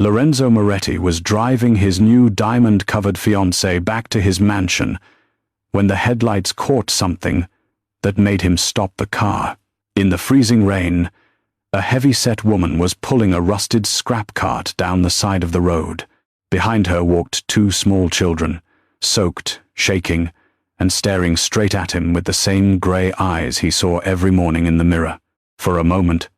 Lorenzo Moretti was driving his new diamond-covered fiancée back to his mansion when the headlights caught something that made him stop the car. In the freezing rain, a heavy-set woman was pulling a rusted scrap cart down the side of the road. Behind her walked two small children, soaked, shaking, and staring straight at him with the same grey eyes he saw every morning in the mirror. For a moment,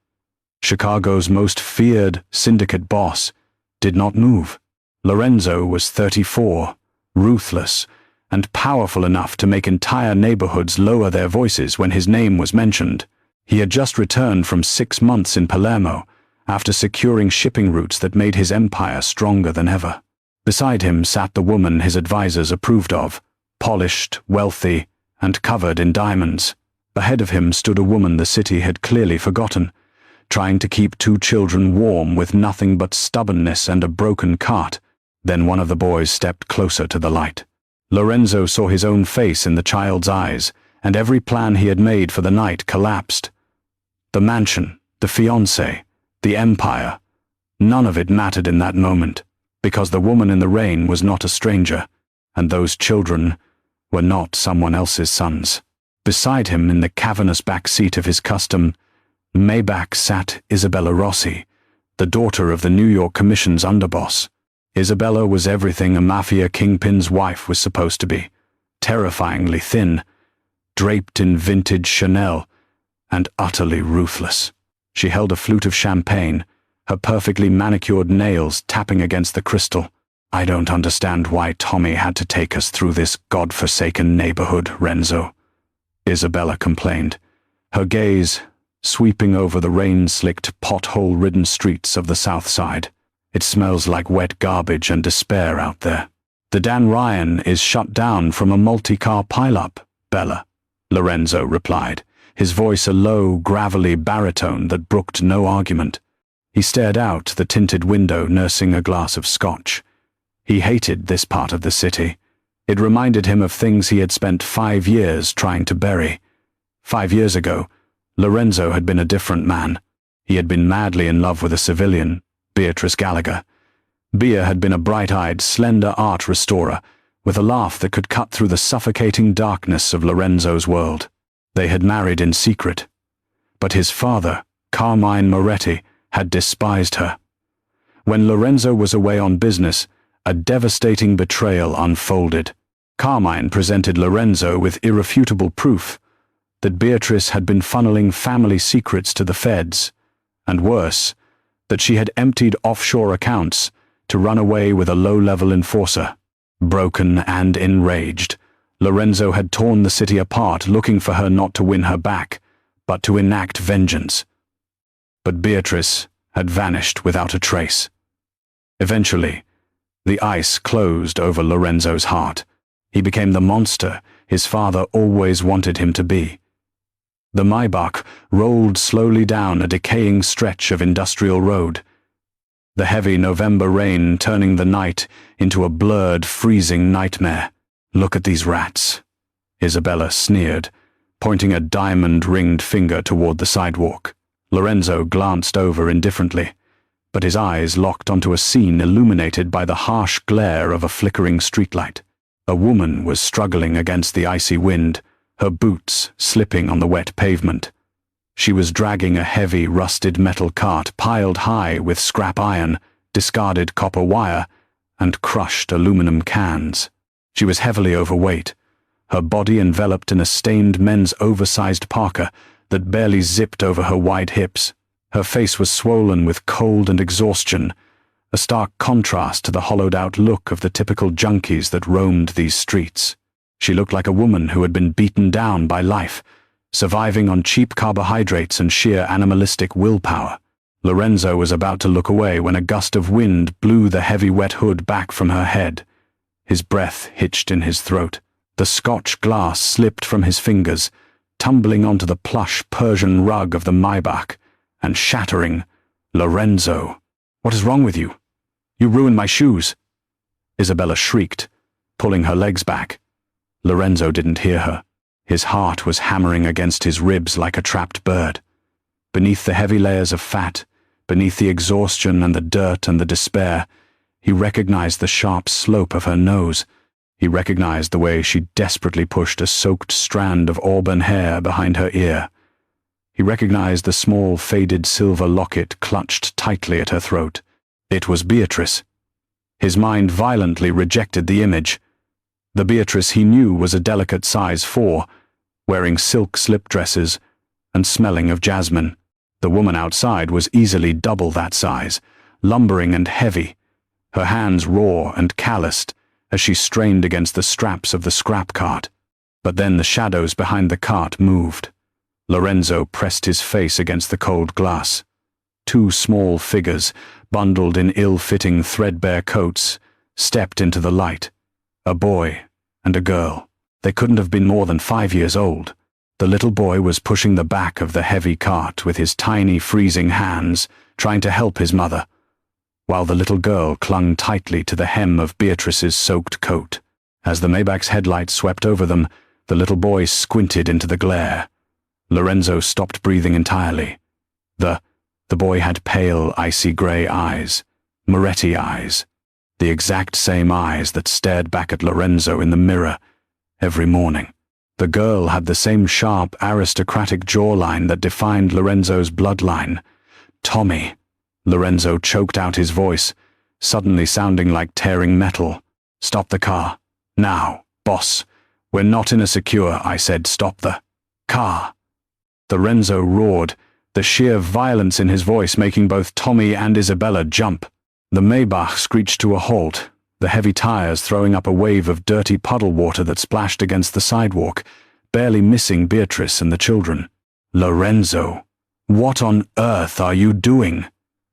Chicago's most feared syndicate boss did not move. Lorenzo was 34, ruthless, and powerful enough to make entire neighborhoods lower their voices when his name was mentioned. He had just returned from 6 months in Palermo after securing shipping routes that made his empire stronger than ever. Beside him sat the woman his advisors approved of, polished, wealthy, and covered in diamonds. Ahead of him stood a woman the city had clearly forgotten, trying to keep two children warm with nothing but stubbornness and a broken cart. Then one of the boys stepped closer to the light. Lorenzo saw his own face in the child's eyes, and every plan he had made for the night collapsed. The mansion, the fiancé, the empire, none of it mattered in that moment, because the woman in the rain was not a stranger, and those children were not someone else's sons. Beside him, in the cavernous back seat of his custom Maybach, sat Isabella Rossi, the daughter of the New York Commission's underboss. Isabella was everything a Mafia kingpin's wife was supposed to be, terrifyingly thin, draped in vintage Chanel, and utterly ruthless. She held a flute of champagne, her perfectly manicured nails tapping against the crystal. "I don't understand why Tommy had to take us through this god-forsaken neighborhood, Renzo," Isabella complained, her gaze sweeping over the rain-slicked, pothole-ridden streets of the South Side. "It smells like wet garbage and despair out there. The Dan Ryan is shut down from a multi-car pileup, Bella," Lorenzo replied, his voice a low, gravelly baritone that brooked no argument. He stared out the tinted window, nursing a glass of scotch. He hated this part of the city. It reminded him of things he had spent 5 years trying to bury. 5 years ago, Lorenzo had been a different man. He had been madly in love with a civilian, Beatrice Gallagher. Bea had been a bright-eyed, slender art restorer, with a laugh that could cut through the suffocating darkness of Lorenzo's world. They had married in secret, but his father, Carmine Moretti, had despised her. When Lorenzo was away on business, a devastating betrayal unfolded. Carmine presented Lorenzo with irrefutable proof that Beatrice had been funneling family secrets to the feds, and worse, that she had emptied offshore accounts to run away with a low-level enforcer. Broken and enraged, Lorenzo had torn the city apart, looking for her not to win her back, but to enact vengeance. But Beatrice had vanished without a trace. Eventually, the ice closed over Lorenzo's heart. He became the monster his father always wanted him to be. The Maybach rolled slowly down a decaying stretch of industrial road, the heavy November rain turning the night into a blurred, freezing nightmare. "Look at these rats," Isabella sneered, pointing a diamond-ringed finger toward the sidewalk. Lorenzo glanced over indifferently, but his eyes locked onto a scene illuminated by the harsh glare of a flickering streetlight. A woman was struggling against the icy wind, her boots slipping on the wet pavement. She was dragging a heavy, rusted metal cart piled high with scrap iron, discarded copper wire, and crushed aluminum cans. She was heavily overweight, her body enveloped in a stained men's oversized parka that barely zipped over her wide hips. Her face was swollen with cold and exhaustion, a stark contrast to the hollowed-out look of the typical junkies that roamed these streets. She looked like a woman who had been beaten down by life, surviving on cheap carbohydrates and sheer animalistic willpower. Lorenzo was about to look away when a gust of wind blew the heavy wet hood back from her head. His breath hitched in his throat. The Scotch glass slipped from his fingers, tumbling onto the plush Persian rug of the Maybach, and shattering. "Lorenzo, what is wrong with you? You ruined my shoes," Isabella shrieked, pulling her legs back. Lorenzo didn't hear her. His heart was hammering against his ribs like a trapped bird. Beneath the heavy layers of fat, Beneath the exhaustion and the dirt and the despair, he recognized the sharp slope of her nose. He recognized the way she desperately pushed a soaked strand of auburn hair behind her ear. He recognized the small, faded silver locket clutched tightly at her throat. It was Beatrice. His mind violently rejected the image. The Beatrice he knew was a delicate size 4, wearing silk slip dresses and smelling of jasmine. The woman outside was easily double that size, lumbering and heavy, her hands raw and calloused as she strained against the straps of the scrap cart. But then the shadows behind the cart moved. Lorenzo pressed his face against the cold glass. 2 small figures, bundled in ill-fitting threadbare coats, stepped into the light. A boy and a girl. They couldn't have been more than 5 years old. The little boy was pushing the back of the heavy cart with his tiny, freezing hands, trying to help his mother, while the little girl clung tightly to the hem of Beatrice's soaked coat. As the Maybach's headlights swept over them, the little boy squinted into the glare. Lorenzo stopped breathing entirely. The boy had pale, icy grey eyes, Moretti eyes, the exact same eyes that stared back at Lorenzo in the mirror every morning. The girl had the same sharp, aristocratic jawline that defined Lorenzo's bloodline. Tommy. Lorenzo choked out his voice, suddenly sounding like tearing metal. Stop the car. Now, boss. We're not in a secure, I said. Stop the car. Lorenzo roared, the sheer violence in his voice making both Tommy and Isabella jump. The Maybach screeched to a halt, the heavy tires throwing up a wave of dirty puddle water that splashed against the sidewalk, barely missing Beatrice and the children. Lorenzo, what on earth are you doing?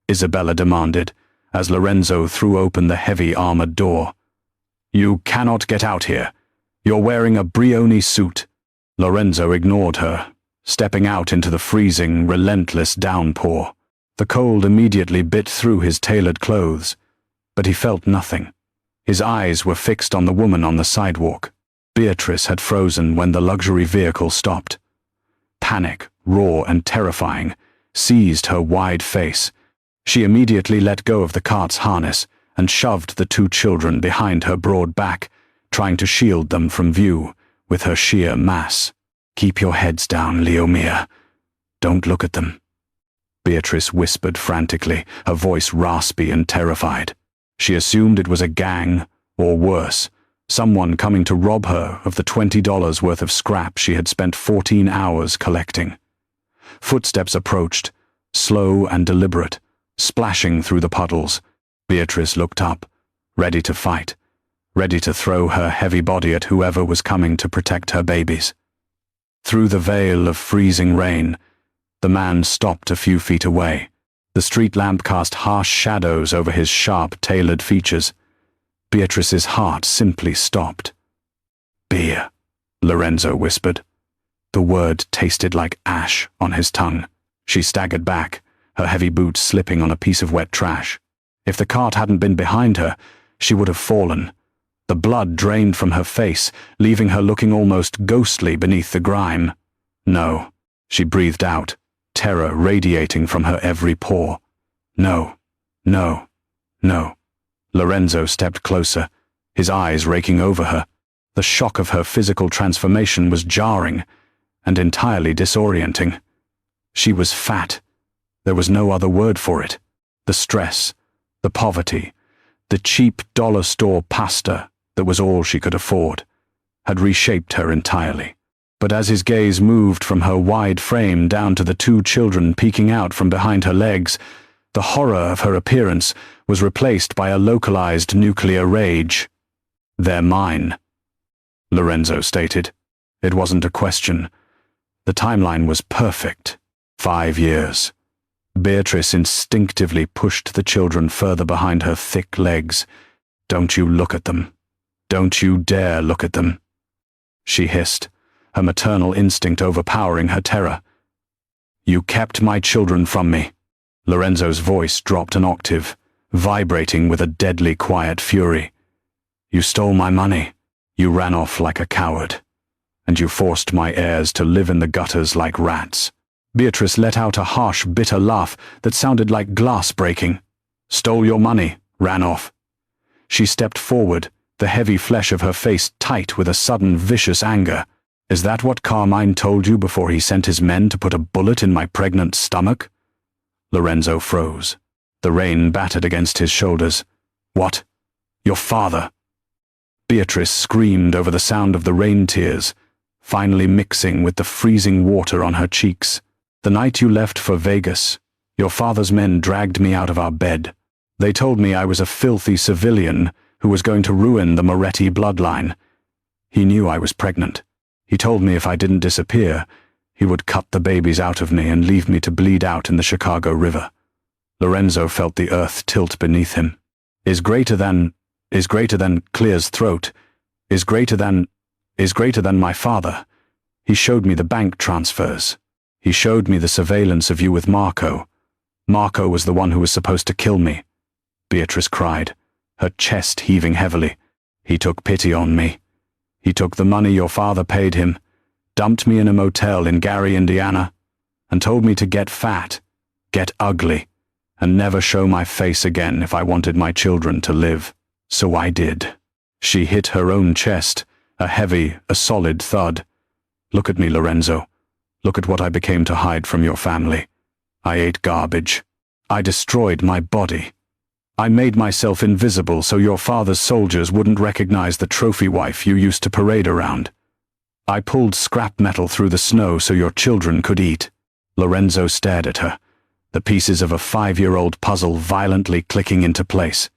Isabella demanded, as Lorenzo threw open the heavy armored door. You cannot get out here. You're wearing a Brioni suit. Lorenzo ignored her, stepping out into the freezing, relentless downpour. The cold immediately bit through his tailored clothes, but he felt nothing. His eyes were fixed on the woman on the sidewalk. Beatrice had frozen when the luxury vehicle stopped. Panic, raw and terrifying, seized her wide face. She immediately let go of the cart's harness and shoved the 2 children behind her broad back, trying to shield them from view with her sheer mass. Keep your heads down, Leomir. Don't look at them. Beatrice whispered frantically, her voice raspy and terrified. She assumed it was a gang, or worse, someone coming to rob her of the $20 worth of scrap she had spent 14 hours collecting. Footsteps approached, slow and deliberate, splashing through the puddles. Beatrice looked up, ready to fight, ready to throw her heavy body at whoever was coming to protect her babies. Through the veil of freezing rain, the man stopped a few feet away. The street lamp cast harsh shadows over his sharp, tailored features. Beatrice's heart simply stopped. Beer, Lorenzo whispered. The word tasted like ash on his tongue. She staggered back, her heavy boots slipping on a piece of wet trash. If the cart hadn't been behind her, she would have fallen. The blood drained from her face, leaving her looking almost ghostly beneath the grime. No, she breathed out, terror radiating from her every pore. No, no, no. Lorenzo stepped closer, his eyes raking over her. The shock of her physical transformation was jarring and entirely disorienting. She was fat. There was no other word for it. The stress, the poverty, the cheap dollar store pasta that was all she could afford, had reshaped her entirely. But as his gaze moved from her wide frame down to the 2 children peeking out from behind her legs, the horror of her appearance was replaced by a localized nuclear rage. They're mine, Lorenzo stated. It wasn't a question. The timeline was perfect. 5 years. Beatrice instinctively pushed the children further behind her thick legs. Don't you look at them. Don't you dare look at them. She hissed, her maternal instinct overpowering her terror. You kept my children from me. Lorenzo's voice dropped an octave, vibrating with a deadly quiet fury. You stole my money. You ran off like a coward. And you forced my heirs to live in the gutters like rats. Beatrice let out a harsh, bitter laugh that sounded like glass breaking. Stole your money, ran off. She stepped forward, the heavy flesh of her face tight with a sudden vicious anger. Is that what Carmine told you before he sent his men to put a bullet in my pregnant stomach? Lorenzo froze. The rain battered against his shoulders. What? Your father? Beatrice screamed over the sound of the rain tears, finally mixing with the freezing water on her cheeks. The night you left for Vegas, your father's men dragged me out of our bed. They told me I was a filthy civilian who was going to ruin the Moretti bloodline. He knew I was pregnant. He told me if I didn't disappear, he would cut the babies out of me and leave me to bleed out in the Chicago River. Lorenzo felt the earth tilt beneath him. Is greater than clears throat, is greater than my father. He showed me the bank transfers. He showed me the surveillance of you with Marco. Marco was the one who was supposed to kill me. Beatrice cried, her chest heaving heavily. He took pity on me. He took the money your father paid him, dumped me in a motel in Gary, Indiana, and told me to get fat, get ugly, and never show my face again if I wanted my children to live. So I did. She hit her own chest, a solid thud. Look at me, Lorenzo. Look at what I became to hide from your family. I ate garbage. I destroyed my body. I made myself invisible so your father's soldiers wouldn't recognize the trophy wife you used to parade around. I pulled scrap metal through the snow so your children could eat. Lorenzo stared at her, the pieces of a 5-year-old puzzle violently clicking into place.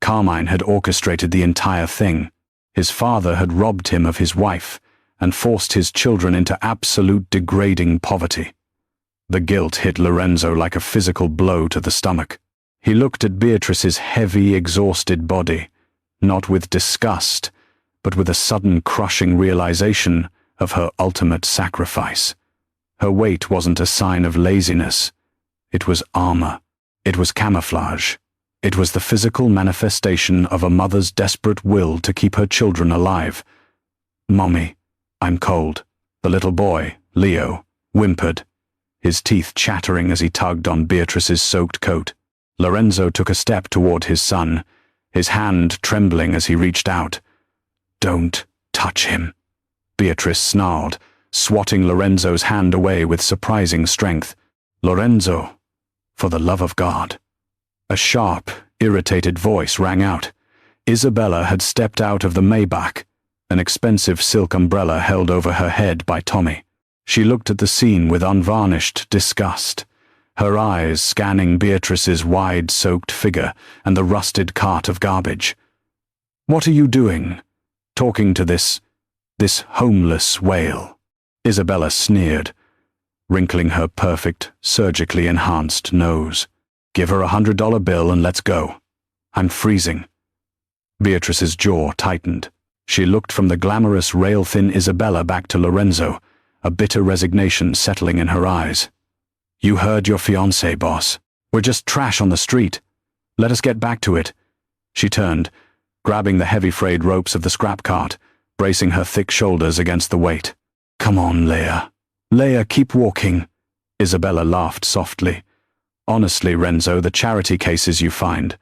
Carmine had orchestrated the entire thing. His father had robbed him of his wife and forced his children into absolute degrading poverty. The guilt hit Lorenzo like a physical blow to the stomach. He looked at Beatrice's heavy, exhausted body, not with disgust, but with a sudden crushing realization of her ultimate sacrifice. Her weight wasn't a sign of laziness. It was armor. It was camouflage. It was the physical manifestation of a mother's desperate will to keep her children alive. "Mommy, I'm cold." The little boy, Leo, whimpered, his teeth chattering as he tugged on Beatrice's soaked coat. Lorenzo took a step toward his son, his hand trembling as he reached out. "Don't touch him," Beatrice snarled, swatting Lorenzo's hand away with surprising strength. "Lorenzo, for the love of God." A sharp, irritated voice rang out. Isabella had stepped out of the Maybach, an expensive silk umbrella held over her head by Tommy. She looked at the scene with unvarnished disgust, her eyes scanning Beatrice's wide-soaked figure and the rusted cart of garbage. "What are you doing? Talking to this homeless whale?" Isabella sneered, wrinkling her perfect, surgically enhanced nose. "Give her $100 bill and let's go. I'm freezing." Beatrice's jaw tightened. She looked from the glamorous, rail-thin Isabella back to Lorenzo, a bitter resignation settling in her eyes. "You heard your fiancé, boss. We're just trash on the street. Let us get back to it." She turned, grabbing the heavy frayed ropes of the scrap cart, bracing her thick shoulders against the weight. "Come on, Leia. Leia, keep walking." Isabella laughed softly. "Honestly, Renzo, the charity cases you find."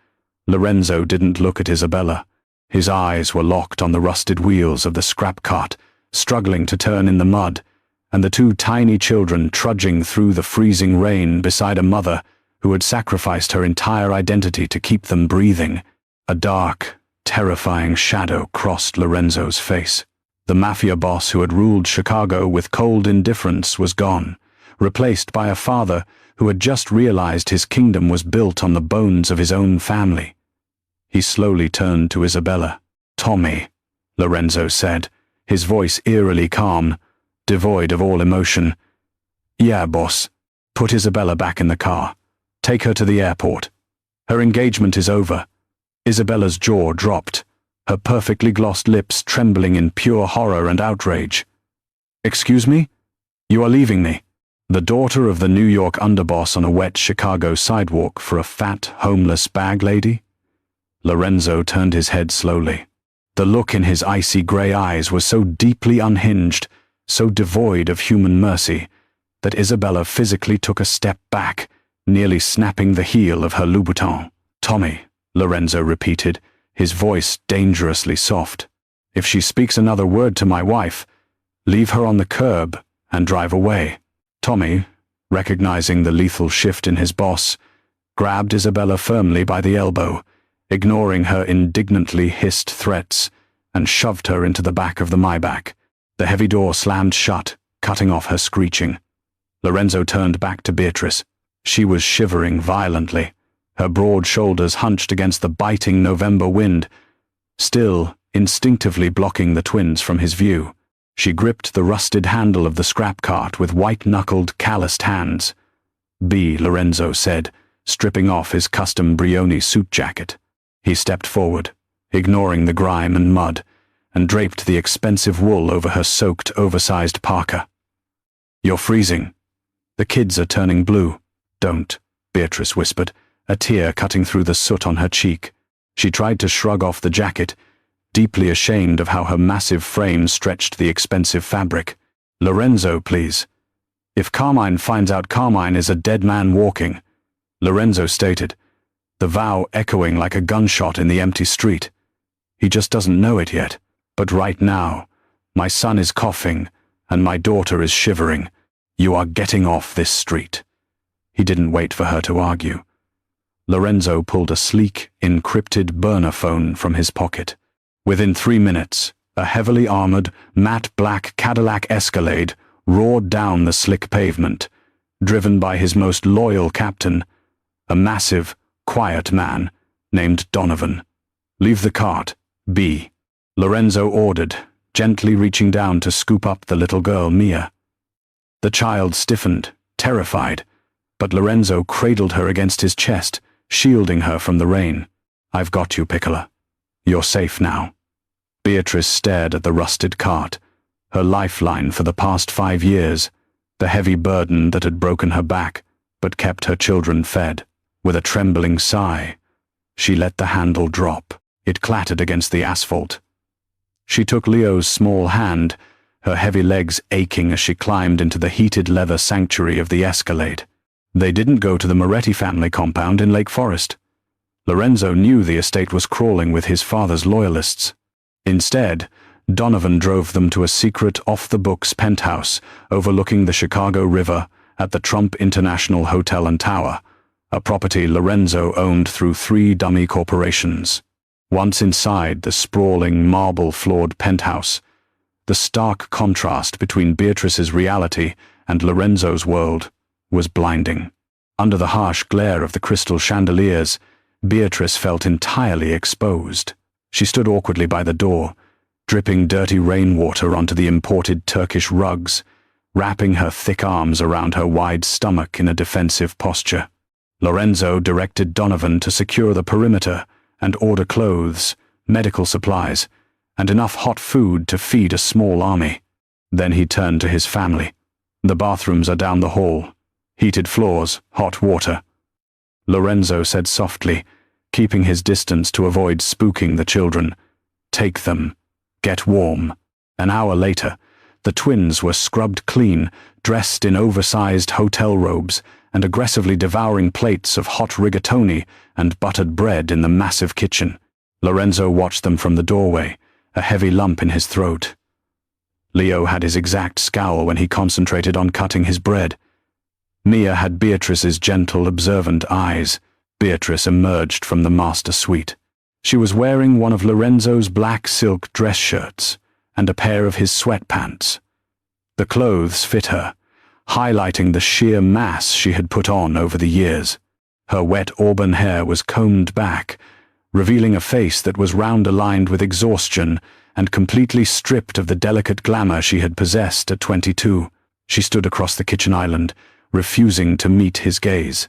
Lorenzo didn't look at Isabella. His eyes were locked on the rusted wheels of the scrap cart, struggling to turn in the mud, and the two tiny children trudging through the freezing rain beside a mother who had sacrificed her entire identity to keep them breathing. A dark, terrifying shadow crossed Lorenzo's face. The Mafia boss who had ruled Chicago with cold indifference was gone, replaced by a father who had just realized his kingdom was built on the bones of his own family. He slowly turned to Isabella. "Tommy," Lorenzo said, his voice eerily calm, devoid of all emotion. "Yeah, boss. Put Isabella back in the car. Take her to the airport. Her engagement is over." Isabella's jaw dropped, her perfectly glossed lips trembling in pure horror and outrage. "Excuse me? You are leaving me?" The daughter of the New York underboss on a wet Chicago sidewalk for a fat, homeless bag lady? Lorenzo turned his head slowly. The look in his icy gray eyes was so deeply unhinged, so devoid of human mercy, that Isabella physically took a step back, nearly snapping the heel of her Louboutin. "Tommy," Lorenzo repeated, his voice dangerously soft. "If she speaks another word to my wife, leave her on the curb and drive away." Tommy, recognizing the lethal shift in his boss, grabbed Isabella firmly by the elbow, ignoring her indignantly hissed threats, and shoved her into the back of the Maybach. The heavy door slammed shut, cutting off her screeching. Lorenzo turned back to Beatrice. She was shivering violently, her broad shoulders hunched against the biting November wind, still instinctively blocking the twins from his view. She gripped the rusted handle of the scrap cart with white-knuckled, calloused hands. Lorenzo said, stripping off his custom Brioni suit jacket. He stepped forward, ignoring the grime and mud, and draped the expensive wool over her soaked, oversized parka. "You're freezing. The kids are turning blue." "Don't," Beatrice whispered, a tear cutting through the soot on her cheek. She tried to shrug off the jacket, deeply ashamed of how her massive frame stretched the expensive fabric. "Lorenzo, please. If Carmine finds out Carmine is a dead man walking," Lorenzo stated, the vow echoing like a gunshot in the empty street. "He just doesn't know it yet. But right now, my son is coughing and my daughter is shivering. You are getting off this street." He didn't wait for her to argue. Lorenzo pulled a sleek, encrypted burner phone from his pocket. Within 3 minutes, a heavily armored, matte black Cadillac Escalade roared down the slick pavement, driven by his most loyal captain, a massive, quiet man named Donovan. "Leave the cart, B," Lorenzo ordered, gently reaching down to scoop up the little girl, Mia. The child stiffened, terrified, but Lorenzo cradled her against his chest, shielding her from the rain. "I've got you, Piccola. You're safe now." Beatrice stared at the rusted cart, her lifeline for the past 5 years, the heavy burden that had broken her back, but kept her children fed. With a trembling sigh, she let the handle drop. It clattered against the asphalt. She took Leo's small hand, her heavy legs aching as she climbed into the heated leather sanctuary of the Escalade. They didn't go to the Moretti family compound in Lake Forest. Lorenzo knew the estate was crawling with his father's loyalists. Instead, Donovan drove them to a secret off-the-books penthouse overlooking the Chicago River at the Trump International Hotel and Tower, a property Lorenzo owned through 3 dummy corporations. Once inside the sprawling, marble-floored penthouse, the stark contrast between Beatrice's reality and Lorenzo's world was blinding. Under the harsh glare of the crystal chandeliers, Beatrice felt entirely exposed. She stood awkwardly by the door, dripping dirty rainwater onto the imported Turkish rugs, wrapping her thick arms around her wide stomach in a defensive posture. Lorenzo directed Donovan to secure the perimeter and order clothes, medical supplies, and enough hot food to feed a small army. Then he turned to his family. "The bathrooms are down the hall. Heated floors, hot water." Lorenzo said softly, keeping his distance to avoid spooking the children. "Take them. Get warm." An hour later, the twins were scrubbed clean, dressed in oversized hotel robes, and aggressively devouring plates of hot rigatoni and buttered bread in the massive kitchen. Lorenzo watched them from the doorway, a heavy lump in his throat. Leo had his exact scowl when he concentrated on cutting his bread. Mia had Beatrice's gentle, observant eyes. Beatrice emerged from the master suite. She was wearing one of Lorenzo's black silk dress shirts and a pair of his sweatpants. The clothes fit her, highlighting the sheer mass she had put on over the years. Her wet auburn hair was combed back, revealing a face that was round-aligned with exhaustion and completely stripped of the delicate glamour she had possessed at 22. She stood across the kitchen island, refusing to meet his gaze.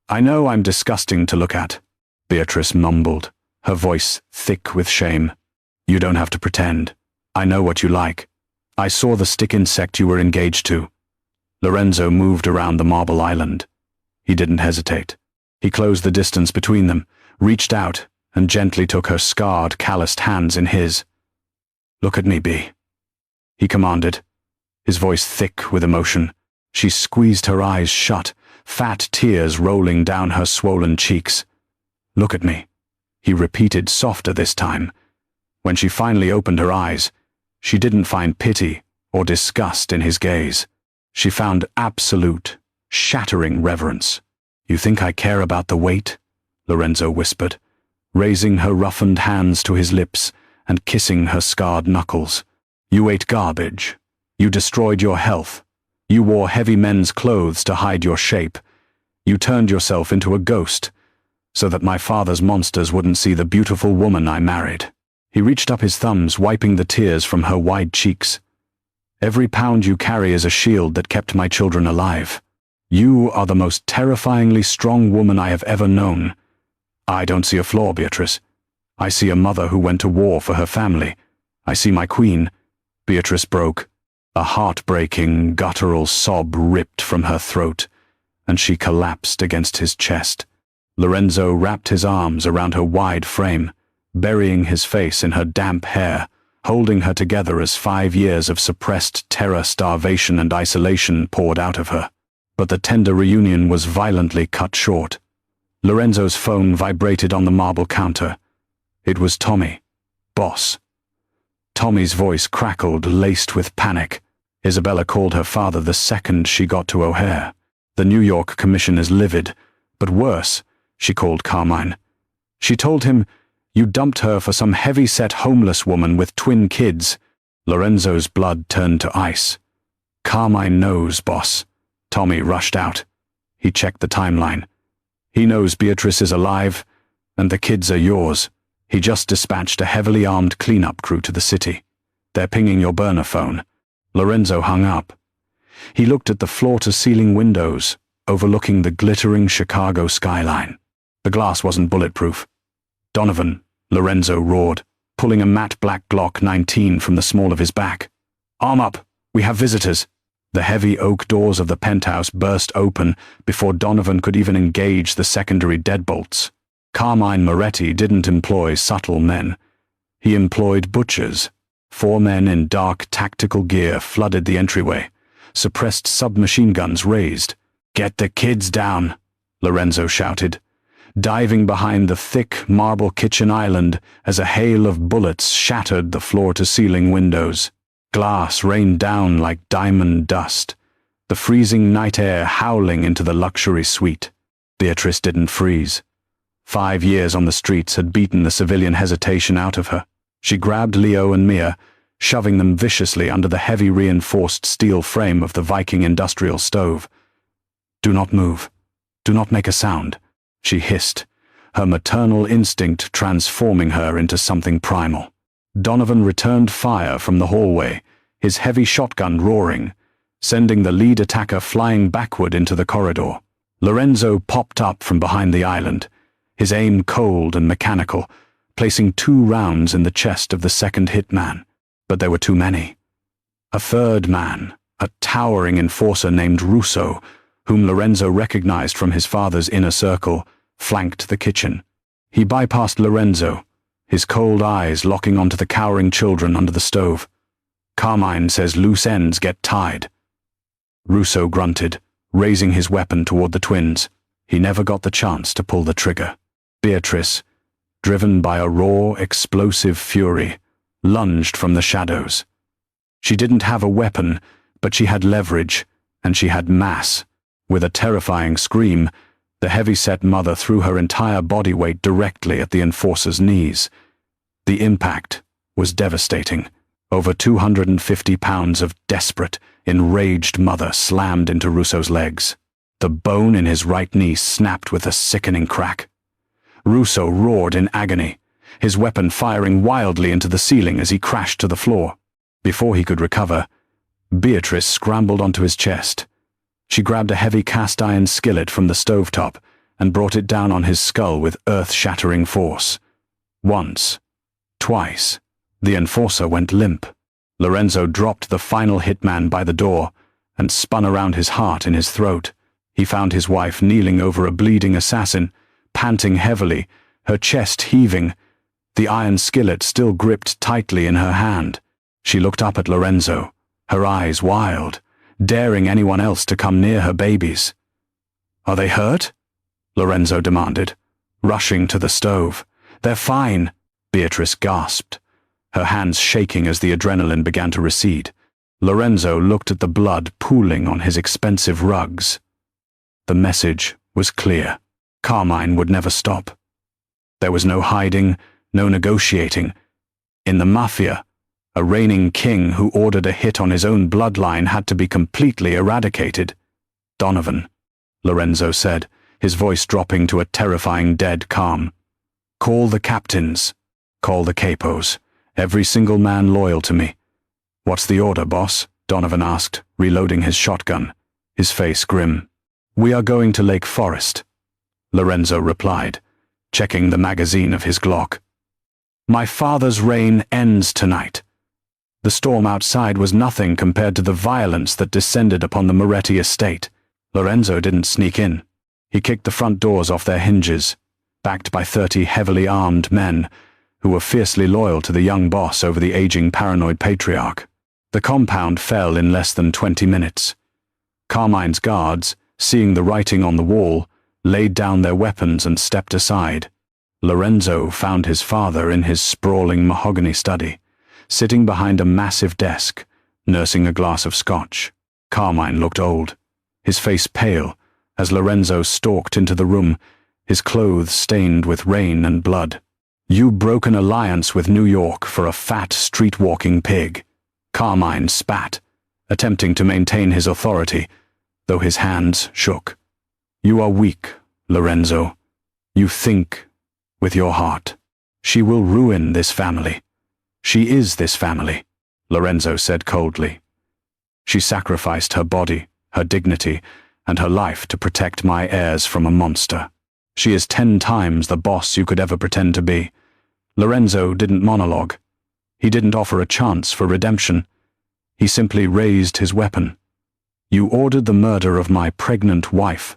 "I know I'm disgusting to look at," Beatrice mumbled, her voice thick with shame. "You don't have to pretend. I know what you like. I saw the stick insect you were engaged to." Lorenzo moved around the marble island. He didn't hesitate. He closed the distance between them, reached out, and gently took her scarred, calloused hands in his. "Look at me, B," he commanded, his voice thick with emotion. She squeezed her eyes shut, fat tears rolling down her swollen cheeks. "Look at me," he repeated, softer this time. When she finally opened her eyes, she didn't find pity or disgust in his gaze. She found absolute, shattering reverence. "You think I care about the weight?" Lorenzo whispered, raising her roughened hands to his lips and kissing her scarred knuckles. "You ate garbage. You destroyed your health. You wore heavy men's clothes to hide your shape. You turned yourself into a ghost, so that my father's monsters wouldn't see the beautiful woman I married." He reached up his thumbs, wiping the tears from her wide cheeks. "Every pound you carry is a shield that kept my children alive. You are the most terrifyingly strong woman I have ever known. I don't see a flaw, Beatrice. I see a mother who went to war for her family. I see my queen." Beatrice broke. A heartbreaking, guttural sob ripped from her throat, and she collapsed against his chest. Lorenzo wrapped his arms around her wide frame, burying his face in her damp hair, holding her together as 5 years of suppressed terror, starvation, and isolation poured out of her. But the tender reunion was violently cut short. Lorenzo's phone vibrated on the marble counter. It was Tommy. "Boss." Tommy's voice crackled, laced with panic. Isabella called her father the second she got to O'Hare. The New York commission is livid, but worse, she called Carmine. She told him, "You dumped her for some heavy-set homeless woman with twin kids." Lorenzo's blood turned to ice. "Carmine knows, boss." Tommy rushed out. He checked the timeline. "He knows Beatrice is alive, and the kids are yours. He just dispatched a heavily armed cleanup crew to the city. They're pinging your burner phone." Lorenzo hung up. He looked at the floor-to-ceiling windows, overlooking the glittering Chicago skyline. The glass wasn't bulletproof. "Donovan," Lorenzo roared, pulling a matte black Glock 19 from the small of his back. "Arm up. We have visitors." The heavy oak doors of the penthouse burst open before Donovan could even engage the secondary deadbolts. Carmine Moretti didn't employ subtle men. He employed butchers. 4 men in dark tactical gear flooded the entryway, suppressed submachine guns raised. "Get the kids down," Lorenzo shouted, diving behind the thick marble kitchen island as a hail of bullets shattered the floor-to-ceiling windows. Glass rained down like diamond dust, the freezing night air howling into the luxury suite. Beatrice didn't freeze. 5 years on the streets had beaten the civilian hesitation out of her. She grabbed Leo and Mia, shoving them viciously under the heavy reinforced steel frame of the Viking industrial stove. "Do not move. Do not make a sound," she hissed, her maternal instinct transforming her into something primal. Donovan returned fire from the hallway, his heavy shotgun roaring, sending the lead attacker flying backward into the corridor. Lorenzo popped up from behind the island, his aim cold and mechanical, placing 2 rounds in the chest of the second hitman. But there were too many. A third man, a towering enforcer named Russo, whom Lorenzo recognized from his father's inner circle, flanked the kitchen. He bypassed Lorenzo, his cold eyes locking onto the cowering children under the stove. "Carmine says loose ends get tied." Russo grunted, raising his weapon toward the twins. He never got the chance to pull the trigger. Beatrice, driven by a raw, explosive fury, lunged from the shadows. She didn't have a weapon, but she had leverage, and she had mass. With a terrifying scream, the heavy-set mother threw her entire body weight directly at the enforcer's knees. The impact was devastating. Over 250 pounds of desperate, enraged mother slammed into Russo's legs. The bone in his right knee snapped with a sickening crack. Russo roared in agony, his weapon firing wildly into the ceiling as he crashed to the floor. Before he could recover, Beatrice scrambled onto his chest. She grabbed a heavy cast-iron skillet from the stovetop and brought it down on his skull with earth-shattering force. Once, twice, the enforcer went limp. Lorenzo dropped the final hitman by the door and spun around his heart in his throat. He found his wife kneeling over a bleeding assassin, panting heavily, her chest heaving, the iron skillet still gripped tightly in her hand. She looked up at Lorenzo, her eyes wild, daring anyone else to come near her babies. "Are they hurt?" Lorenzo demanded, rushing to the stove. "They're fine," Beatrice gasped, her hands shaking as the adrenaline began to recede. Lorenzo looked at the blood pooling on his expensive rugs. The message was clear. Carmine would never stop. There was no hiding, no negotiating. In the Mafia, a reigning king who ordered a hit on his own bloodline had to be completely eradicated. "Donovan," Lorenzo said, his voice dropping to a terrifying dead calm. "Call the captains. Call the capos. Every single man loyal to me." "What's the order, boss?" Donovan asked, reloading his shotgun, his face grim. "We are going to Lake Forest," Lorenzo replied, checking the magazine of his Glock. "My father's reign ends tonight." The storm outside was nothing compared to the violence that descended upon the Moretti estate. Lorenzo didn't sneak in. He kicked the front doors off their hinges, backed by 30 heavily armed men who were fiercely loyal to the young boss over the aging paranoid patriarch. The compound fell in less than 20 minutes. Carmine's guards, seeing the writing on the wall, laid down their weapons and stepped aside. Lorenzo found his father in his sprawling mahogany study, sitting behind a massive desk, nursing a glass of scotch. Carmine looked old, his face pale, as Lorenzo stalked into the room, his clothes stained with rain and blood. "You broke an alliance with New York for a fat, street-walking pig," Carmine spat, attempting to maintain his authority, though his hands shook. "You are weak, Lorenzo. You think with your heart. She will ruin this family. She is this family," Lorenzo said coldly. "She sacrificed her body, her dignity, and her life to protect my heirs from a monster. She is 10 times the boss you could ever pretend to be." Lorenzo didn't monologue. He didn't offer a chance for redemption. He simply raised his weapon. "You ordered the murder of my pregnant wife,"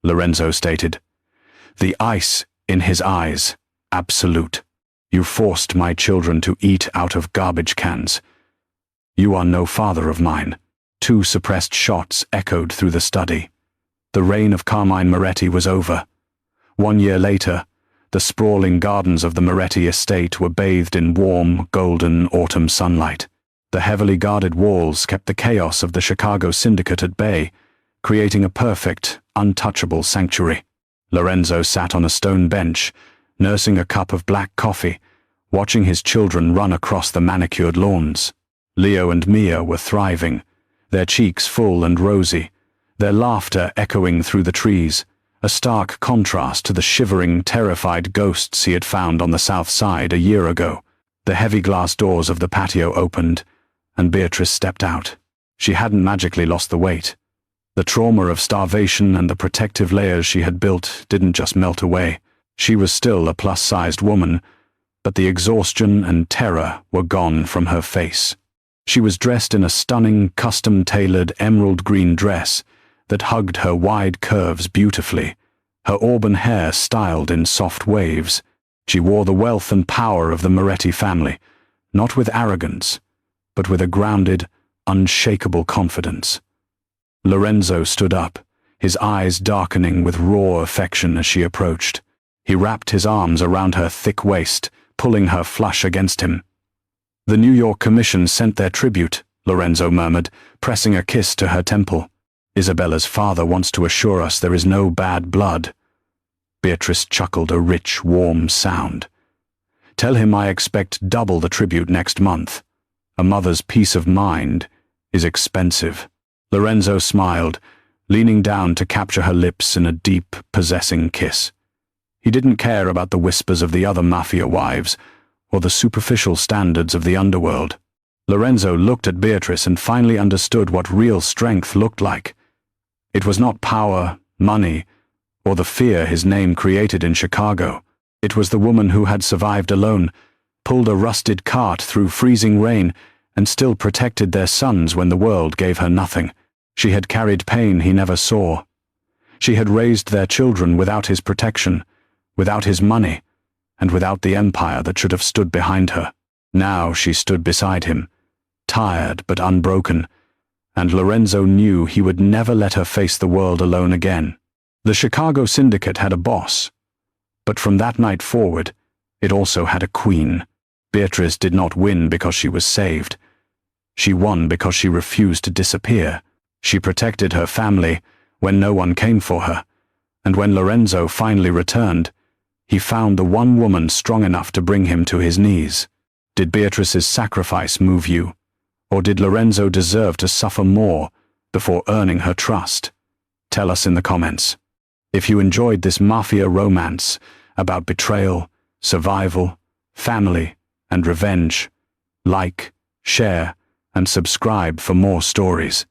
Lorenzo stated. The ice in his eyes, absolute. "You forced my children to eat out of garbage cans. You are no father of mine." 2 suppressed shots echoed through the study. The reign of Carmine Moretti was over. 1 year later, the sprawling gardens of the Moretti estate were bathed in warm, golden autumn sunlight. The heavily guarded walls kept the chaos of the Chicago Syndicate at bay, creating a perfect, untouchable sanctuary. Lorenzo sat on a stone bench, nursing a cup of black coffee, watching his children run across the manicured lawns. Leo and Mia were thriving, their cheeks full and rosy, their laughter echoing through the trees, a stark contrast to the shivering, terrified ghosts he had found on the south side a year ago. The heavy glass doors of the patio opened, and Beatrice stepped out. She hadn't magically lost the weight. The trauma of starvation and the protective layers she had built didn't just melt away. She was still a plus-sized woman, but the exhaustion and terror were gone from her face. She was dressed in a stunning, custom-tailored emerald green dress that hugged her wide curves beautifully, her auburn hair styled in soft waves. She wore the wealth and power of the Moretti family, not with arrogance, but with a grounded, unshakable confidence. Lorenzo stood up, his eyes darkening with raw affection as she approached. He wrapped his arms around her thick waist, pulling her flush against him. "The New York Commission sent their tribute," Lorenzo murmured, pressing a kiss to her temple. "Isabella's father wants to assure us there is no bad blood." Beatrice chuckled a rich, warm sound. "Tell him I expect double the tribute next month. A mother's peace of mind is expensive." Lorenzo smiled, leaning down to capture her lips in a deep, possessing kiss. He didn't care about the whispers of the other Mafia wives, or the superficial standards of the underworld. Lorenzo looked at Beatrice and finally understood what real strength looked like. It was not power, money, or the fear his name created in Chicago. It was the woman who had survived alone, pulled a rusted cart through freezing rain, and still protected their sons when the world gave her nothing. She had carried pain he never saw. She had raised their children without his protection, without his money, and without the empire that should have stood behind her. Now she stood beside him, tired but unbroken, and Lorenzo knew he would never let her face the world alone again. The Chicago Syndicate had a boss, but from that night forward, it also had a queen. Beatrice did not win because she was saved. She won because she refused to disappear. She protected her family when no one came for her, and when Lorenzo finally returned, he found the one woman strong enough to bring him to his knees. Did Beatrice's sacrifice move you, or did Lorenzo deserve to suffer more before earning her trust? Tell us in the comments. If you enjoyed this Mafia romance about betrayal, survival, family, and revenge, like, share, and subscribe for more stories.